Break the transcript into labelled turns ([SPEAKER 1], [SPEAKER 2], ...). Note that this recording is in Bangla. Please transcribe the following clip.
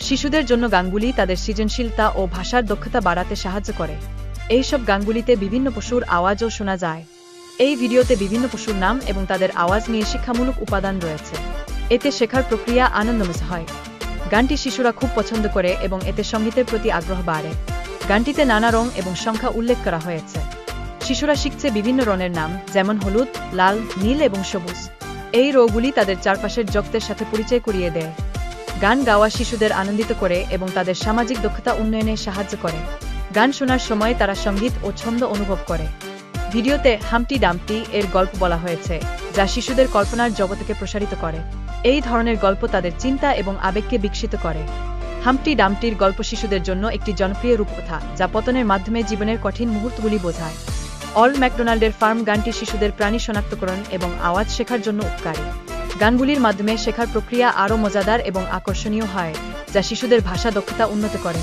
[SPEAKER 1] শিশুদের জন্য গানগুলি তাদের সৃজনশীলতা ও ভাষার দক্ষতা বাড়াতে সাহায্য করে। এইসব গানগুলিতে বিভিন্ন পশুর আওয়াজও শোনা যায়। এই ভিডিওতে বিভিন্ন পশুর নাম এবং তাদের আওয়াজ নিয়ে শিক্ষামূলক উপাদান রয়েছে। এতে শেখার প্রক্রিয়া আনন্দময় হয়। গানটি শিশুরা খুব পছন্দ করে এবং এতে সঙ্গীতের প্রতি আগ্রহ বাড়ে। গানটিতে নানা রং এবং সংখ্যা উল্লেখ করা হয়েছে। শিশুরা শিখছে বিভিন্ন রঙের নাম, যেমন হলুদ, লাল, নীল এবং সবুজ। এই রঙগুলি তাদের চারপাশের জগতের সাথে পরিচয় করিয়ে দেয়। গান গাওয়া শিশুদের আনন্দিত করে এবং তাদের সামাজিক দক্ষতা উন্নয়নে সাহায্য করে। গান শোনার সময় তারা সঙ্গীত ও ছন্দ অনুভব করে। ভিডিওতে হাম্পটি ডাম্পটি এর গল্প বলা হয়েছে, যা শিশুদের কল্পনার জগৎকে প্রসারিত করে। এই ধরনের গল্প তাদের চিন্তা এবং আবেগকে বিকশিত করে। হাম্পটি ডাম্পটির গল্প শিশুদের জন্য একটি জনপ্রিয় রূপকথা, যা পতনের মাধ্যমে জীবনের কঠিন মুহূর্তগুলি বোঝায়। অল ম্যাকডোনাল্ডের ফার্ম গানটি শিশুদের প্রাণী শনাক্তকরণ এবং আওয়াজ শেখার জন্য উপকারী। গানগুলির মাধ্যমে শেখার প্রক্রিয়া আরও মজাদার এবং আকর্ষণীয় হয়, যা শিশুদের ভাষা দক্ষতা উন্নত করে।